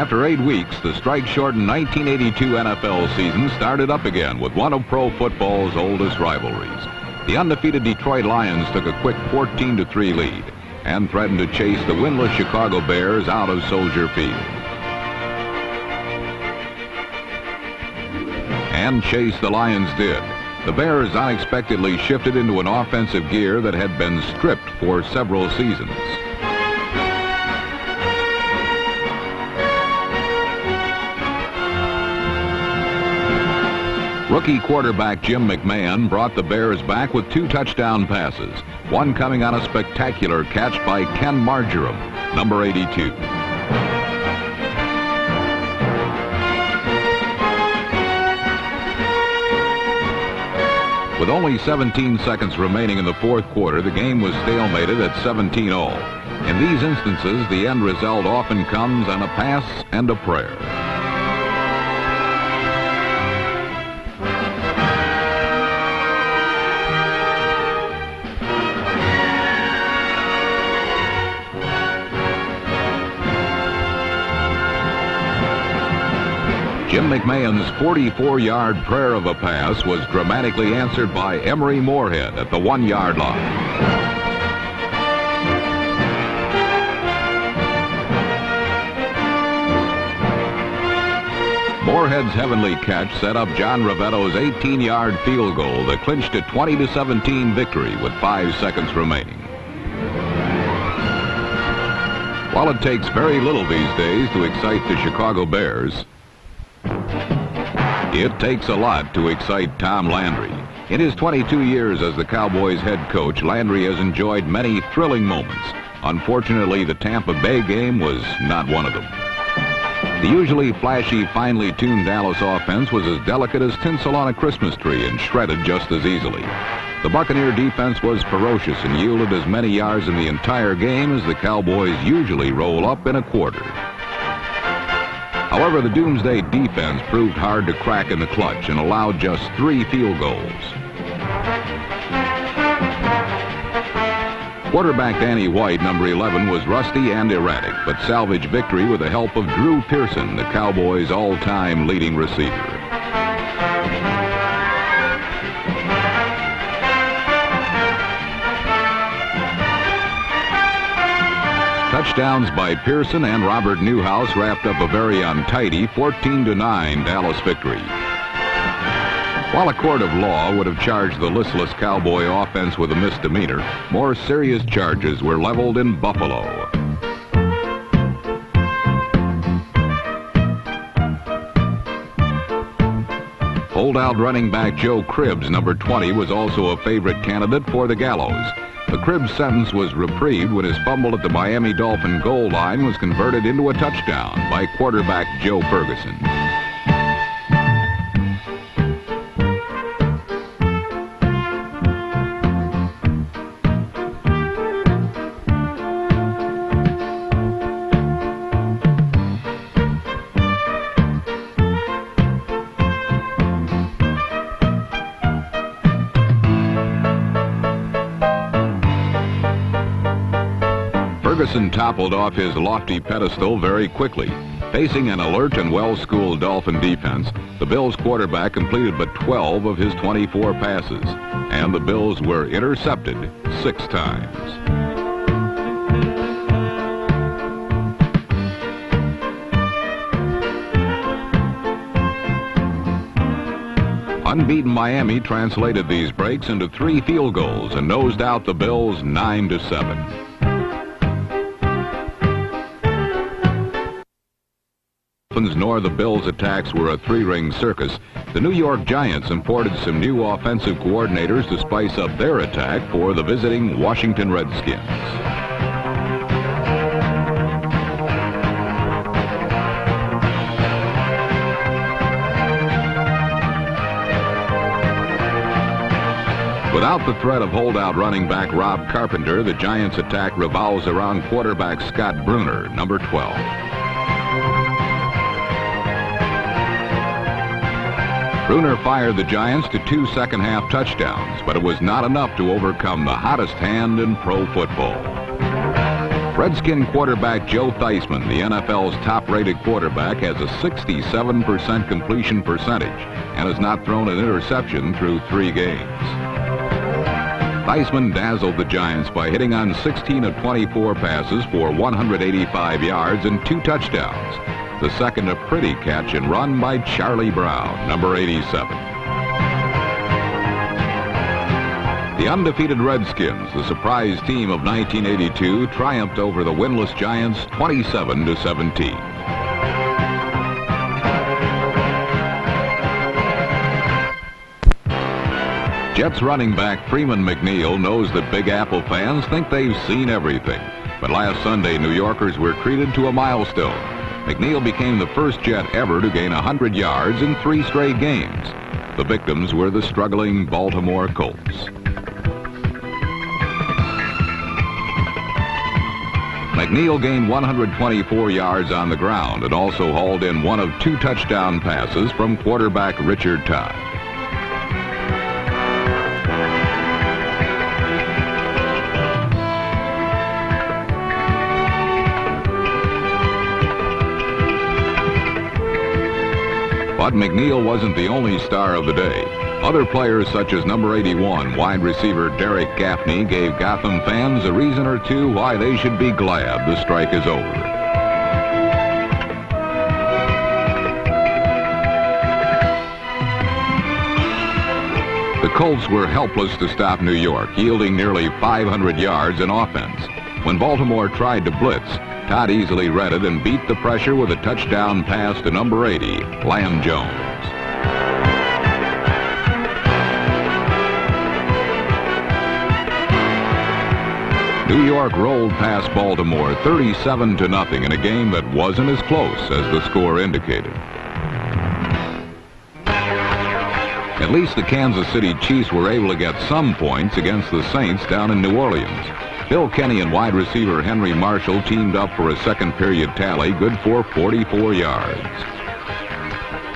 After 8 weeks, the strike-shortened 1982 NFL season started up again with one of pro football's oldest rivalries. The undefeated Detroit Lions took a quick 14-3 lead and threatened to chase the winless Chicago Bears out of Soldier Field. And chase the Lions did. The Bears unexpectedly shifted into an offensive gear that had been stripped for several seasons. Rookie quarterback Jim McMahon brought the Bears back with 2 touchdown passes, one coming on a spectacular catch by Ken Marjoram, number 82. With only 17 seconds remaining in the fourth quarter, the game was stalemated at 17-all. In these instances, the end result often comes on a pass and a prayer. Jim McMahon's 44-yard prayer of a pass was dramatically answered by Emery Moorhead at the 1-yard line. Moorhead's heavenly catch set up John Rivetto's 18-yard field goal that clinched a 20-17 victory with 5 seconds remaining. While it takes very little these days to excite the Chicago Bears, it takes a lot to excite Tom Landry. In his 22 years as the Cowboys head coach, Landry has enjoyed many thrilling moments. Unfortunately, the Tampa Bay game was not one of them. The usually flashy, finely tuned Dallas offense was as delicate as tinsel on a Christmas tree and shredded just as easily. The Buccaneer defense was ferocious and yielded as many yards in the entire game as the Cowboys usually roll up in a quarter. However, the Doomsday defense proved hard to crack in the clutch and allowed just 3 field goals. Quarterback Danny White, number 11, was rusty and erratic, but salvaged victory with the help of Drew Pearson, the Cowboys' all-time leading receiver. Touchdowns by Pearson and Robert Newhouse wrapped up a very untidy 14-9 Dallas victory. While a court of law would have charged the listless Cowboy offense with a misdemeanor, more serious charges were leveled in Buffalo. Holdout running back Joe Cribbs, number 20, was also a favorite candidate for the gallows. The Cribbs sentence was reprieved when his fumble at the Miami Dolphin goal line was converted into a touchdown by quarterback Joe Ferguson. Ferguson toppled off his lofty pedestal very quickly. Facing an alert and well-schooled Dolphin defense, the Bills quarterback completed but 12 of his 24 passes, and the Bills were intercepted 6 times. Unbeaten Miami translated these breaks into 3 field goals and nosed out the Bills 9-7. Nor the Bills' attacks were a 3-ring circus. The New York Giants imported some new offensive coordinators to spice up their attack for the visiting Washington Redskins. Without the threat of holdout running back Rob Carpenter, the Giants' attack revolves around quarterback Scott Bruner, number 12. Bruner fired the Giants to 2 second-half touchdowns, but it was not enough to overcome the hottest hand in pro football. Redskin quarterback Joe Theismann, the NFL's top-rated quarterback, has a 67% completion percentage and has not thrown an interception through 3 games. Theismann dazzled the Giants by hitting on 16 of 24 passes for 185 yards and 2 touchdowns. The second a pretty catch and run by Charlie Brown, number 87. The undefeated Redskins, the surprise team of 1982, triumphed over the winless Giants 27-17. Jets running back Freeman McNeil knows that Big Apple fans think they've seen everything. But last Sunday, New Yorkers were treated to a milestone. McNeil became the first Jet ever to gain 100 yards in 3 straight games. The victims were the struggling Baltimore Colts. McNeil gained 124 yards on the ground and also hauled in 1 of 2 touchdown passes from quarterback Richard Todd. But McNeil wasn't the only star of the day. Other players such as number 81, wide receiver Derek Gaffney, gave Gotham fans a reason or two why they should be glad the strike is over. The Colts were helpless to stop New York, yielding nearly 500 yards in offense. When Baltimore tried to blitz, Todd easily read it and beat the pressure with a touchdown pass to number 80, Lamb Jones. New York rolled past Baltimore 37-0 in a game that wasn't as close as the score indicated. At least the Kansas City Chiefs were able to get some points against the Saints down in New Orleans. Bill Kenny and wide receiver Henry Marshall teamed up for a second period tally, good for 44 yards.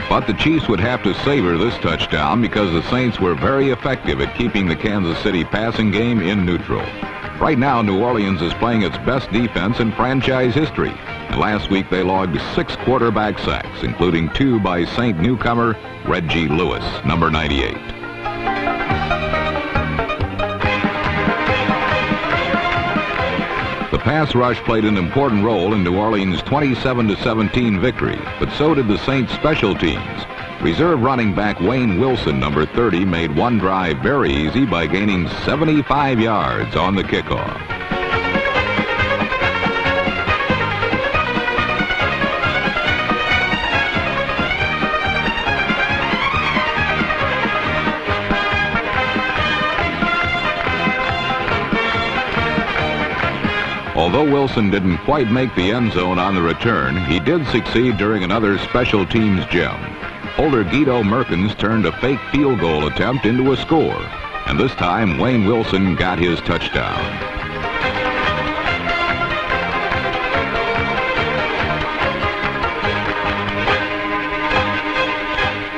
But the Chiefs would have to savor this touchdown because the Saints were very effective at keeping the Kansas City passing game in neutral. Right now, New Orleans is playing its best defense in franchise history. And last week they logged 6 quarterback sacks, including 2 by Saint newcomer Reggie Lewis, number 98. The pass rush played an important role in New Orleans' 27-17 victory, but so did the Saints' special teams. Reserve running back Wayne Wilson, number 30, made one drive very easy by gaining 75 yards on the kickoff. Although Wilson didn't quite make the end zone on the return, he did succeed during another special teams gem. Holder Guido Merkins turned a fake field goal attempt into a score, and this time Wayne Wilson got his touchdown.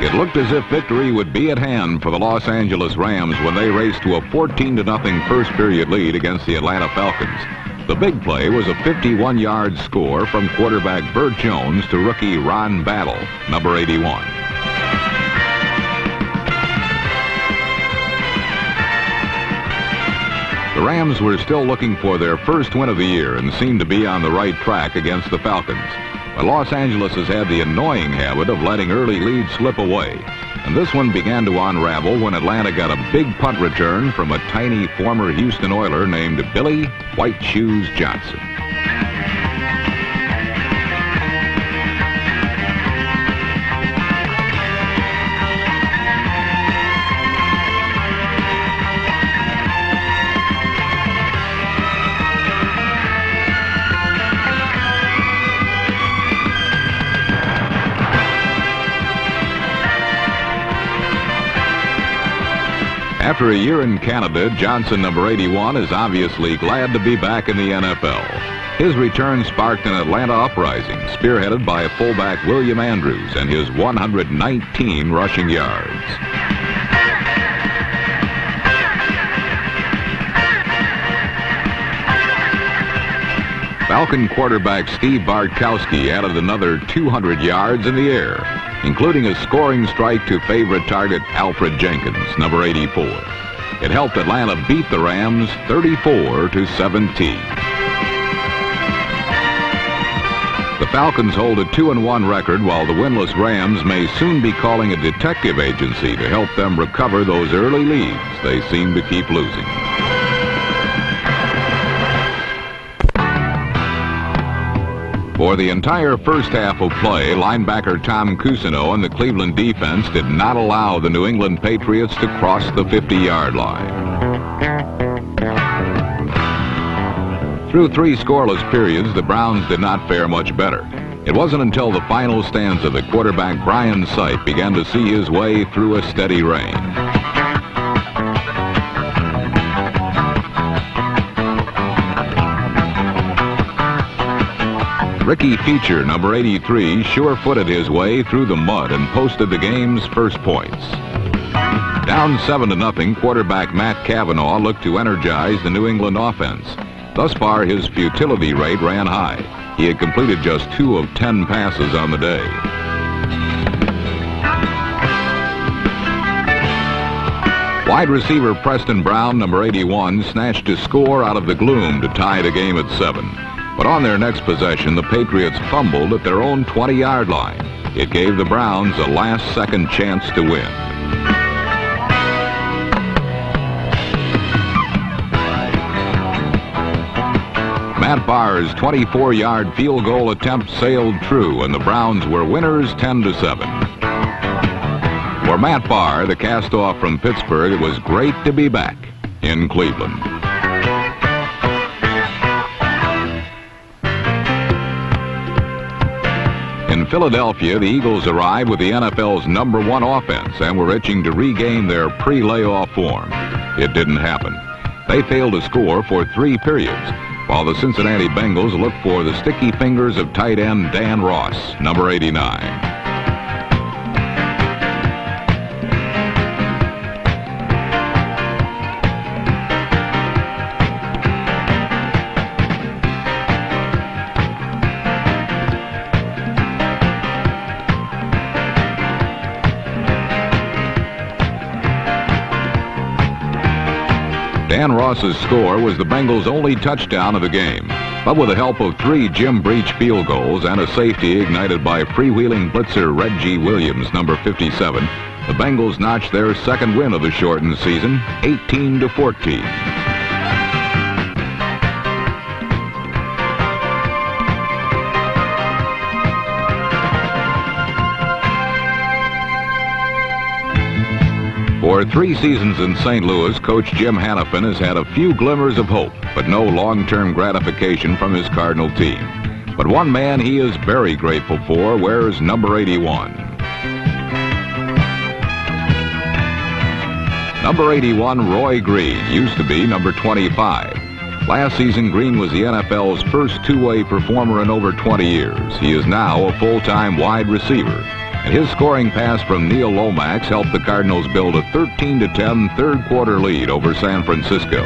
It looked as if victory would be at hand for the Los Angeles Rams when they raced to a 14-0 first period lead against the Atlanta Falcons. The big play was a 51-yard score from quarterback Burt Jones to rookie Ron Battle, number 81. The Rams were still looking for their first win of the year and seemed to be on the right track against the Falcons. But Los Angeles has had the annoying habit of letting early leads slip away. And this one began to unravel when Atlanta got a big punt return from a tiny former Houston Oiler named Billy White Shoes Johnson. After a year in Canada, Johnson, number 81, is obviously glad to be back in the NFL. His return sparked an Atlanta uprising, spearheaded by fullback William Andrews and his 119 rushing yards. Falcon quarterback Steve Bartkowski added another 200 yards in the air, including a scoring strike to favorite target Alfred Jenkins, number 84. It helped Atlanta beat the Rams 34-17. The Falcons hold a 2-1 record, while the winless Rams may soon be calling a detective agency to help them recover those early leads they seem to keep losing. For the entire first half of play, linebacker Tom Cousineau and the Cleveland defense did not allow the New England Patriots to cross the 50-yard line. Through 3 scoreless periods, the Browns did not fare much better. It wasn't until the final stanza that quarterback Brian Sipe began to see his way through a steady rain. Ricky Feature, number 83, sure-footed his way through the mud and posted the game's first points. Down 7-0, quarterback Matt Cavanaugh looked to energize the New England offense. Thus far, his futility rate ran high. He had completed just 2 of 10 passes on the day. Wide receiver Preston Brown, number 81, snatched a score out of the gloom to tie the game at 7. But on their next possession, the Patriots fumbled at their own 20-yard line. It gave the Browns a last-second chance to win. Matt Barr's 24-yard field goal attempt sailed true, and the Browns were winners 10-7. For Matt Barr, the cast-off from Pittsburgh, it was great to be back in Cleveland. In Philadelphia, the Eagles arrived with the NFL's #1 offense and were itching to regain their pre-layoff form. It didn't happen. They failed to score for 3 periods, while the Cincinnati Bengals looked for the sticky fingers of tight end Dan Ross, number 89. Dan Ross's score was the Bengals' only touchdown of the game. But with the help of 3 Jim Breach field goals and a safety ignited by freewheeling blitzer Reggie Williams, number 57, the Bengals notched their second win of the shortened season, 18-14. For 3 seasons in St. Louis, Coach Jim Hanifin has had a few glimmers of hope, but no long-term gratification from his Cardinal team. But one man he is very grateful for wears number 81. Number 81, Roy Green, used to be number 25. Last season, Green was the NFL's first two-way performer in over 20 years. He is now a full-time wide receiver. And his scoring pass from Neil Lomax helped the Cardinals build a 13-10 third-quarter lead over San Francisco.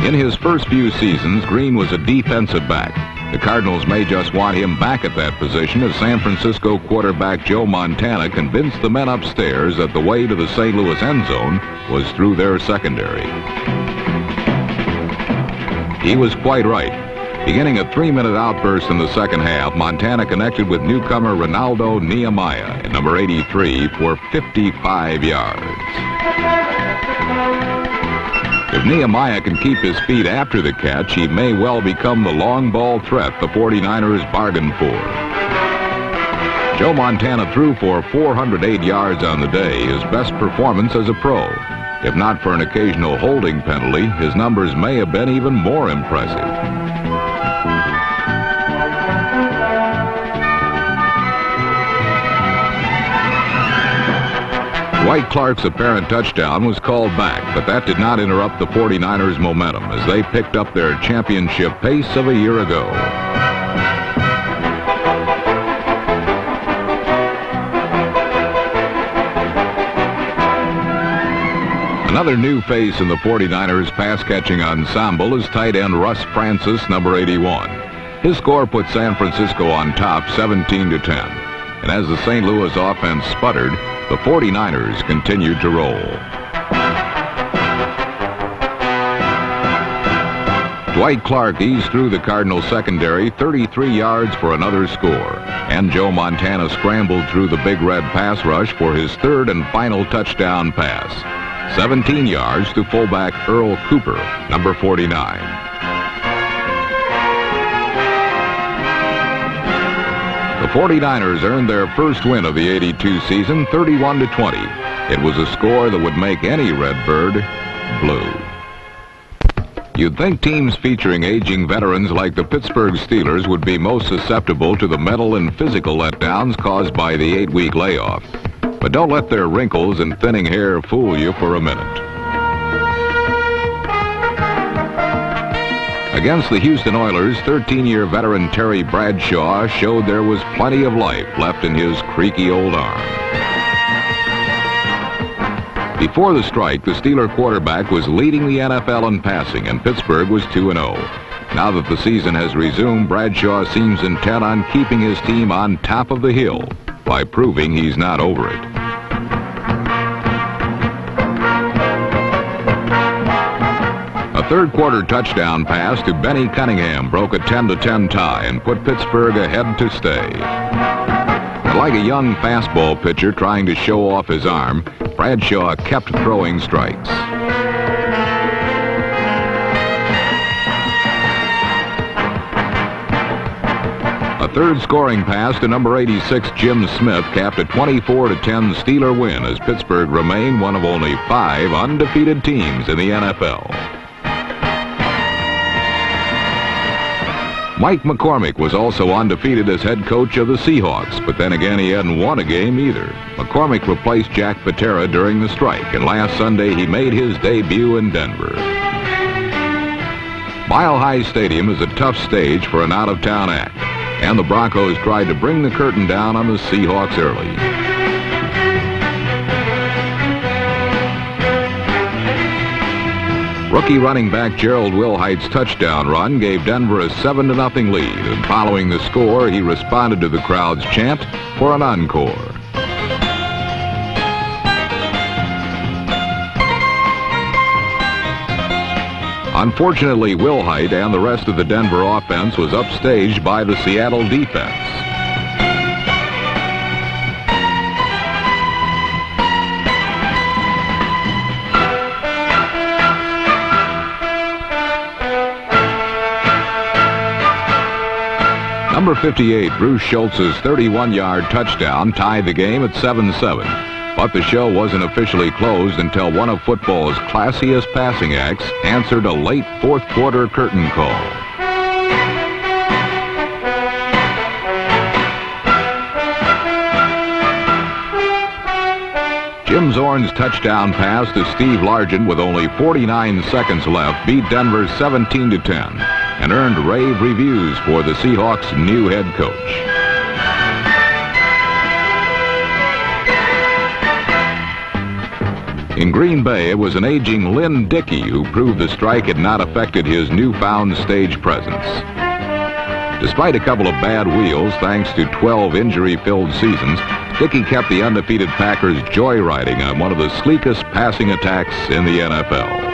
In his first few seasons, Green was a defensive back. The Cardinals may just want him back at that position as San Francisco quarterback Joe Montana convinced the men upstairs that the way to the St. Louis end zone was through their secondary. He was quite right. Beginning a 3-minute outburst in the second half, Montana connected with newcomer Ronaldo Nehemiah at number 83 for 55 yards. If Nehemiah can keep his feet after the catch, he may well become the long ball threat the 49ers bargained for. Joe Montana threw for 408 yards on the day, his best performance as a pro. If not for an occasional holding penalty, his numbers may have been even more impressive. Dwight Clark's apparent touchdown was called back, but that did not interrupt the 49ers' momentum as they picked up their championship pace of a year ago. Another new face in the 49ers pass-catching ensemble is tight end Russ Francis, number 81. His score put San Francisco on top 17-10. And as the St. Louis offense sputtered, the 49ers continued to roll. Dwight Clark eased through the Cardinals secondary 33 yards for another score. And Joe Montana scrambled through the Big Red pass rush for his third and final touchdown pass. 17 yards to fullback Earl Cooper, number 49. The 49ers earned their first win of the '82 season, 31-20. It was a score that would make any Redbird blue. You'd think teams featuring aging veterans like the Pittsburgh Steelers would be most susceptible to the mental and physical letdowns caused by the 8-week layoff. But don't let their wrinkles and thinning hair fool you for a minute. Against the Houston Oilers, 13-year veteran Terry Bradshaw showed there was plenty of life left in his creaky old arm. Before the strike, the Steeler quarterback was leading the NFL in passing, and Pittsburgh was 2-0. Now that the season has resumed, Bradshaw seems intent on keeping his team on top of the hill by proving he's not over it. A third-quarter touchdown pass to Benny Cunningham broke a 10-10 tie and put Pittsburgh ahead to stay. And like a young fastball pitcher trying to show off his arm, Bradshaw kept throwing strikes. A third scoring pass to number 86 Jim Smith capped a 24-10 Steeler win as Pittsburgh remained one of only 5 undefeated teams in the NFL. Mike McCormick was also undefeated as head coach of the Seahawks, but then again he hadn't won a game either. McCormick replaced Jack Patera during the strike, and last Sunday he made his debut in Denver. Mile High Stadium is a tough stage for an out-of-town act, and the Broncos tried to bring the curtain down on the Seahawks early. Rookie running back Gerald Wilhite's touchdown run gave Denver a 7-0 lead, and following the score, he responded to the crowd's chant for an encore. Unfortunately, Wilhite and the rest of the Denver offense was upstaged by the Seattle defense. Number 58, Bruce Schultz's 31-yard touchdown tied the game at 7-7. But the show wasn't officially closed until one of football's classiest passing acts answered a late fourth-quarter curtain call. Jim Zorn's touchdown pass to Steve Largent with only 49 seconds left beat Denver 17-10 and earned rave reviews for the Seahawks' new head coach. In Green Bay, it was an aging Lynn Dickey who proved the strike had not affected his newfound stage presence. Despite a couple of bad wheels, thanks to 12 injury-filled seasons, Dickey kept the undefeated Packers joyriding on one of the sleekest passing attacks in the NFL.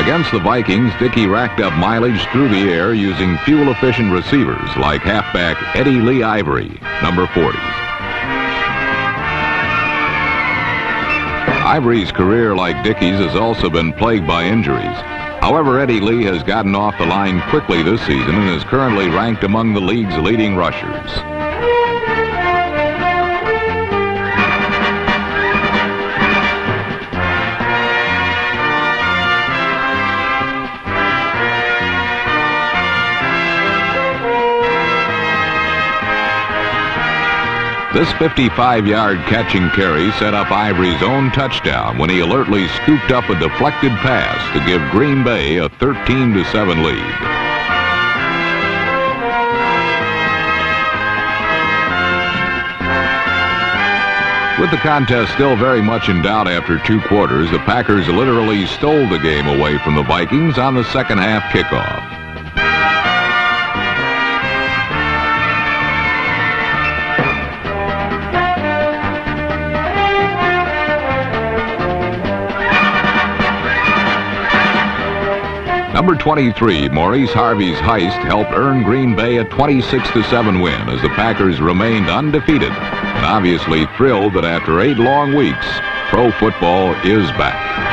Against the Vikings, Dickey racked up mileage through the air using fuel-efficient receivers like halfback Eddie Lee Ivory, number 40. Ivory's career, like Dickey's, has also been plagued by injuries. However, Eddie Lee has gotten off the line quickly this season and is currently ranked among the league's leading rushers. This 55-yard catch and carry set up Ivory's own touchdown when he alertly scooped up a deflected pass to give Green Bay a 13-7 lead. With the contest still very much in doubt after 2 quarters, the Packers literally stole the game away from the Vikings on the second half kickoff. Number 23, Maurice Harvey's heist helped earn Green Bay a 26-7 win as the Packers remained undefeated and obviously thrilled that after 8 long weeks, pro football is back.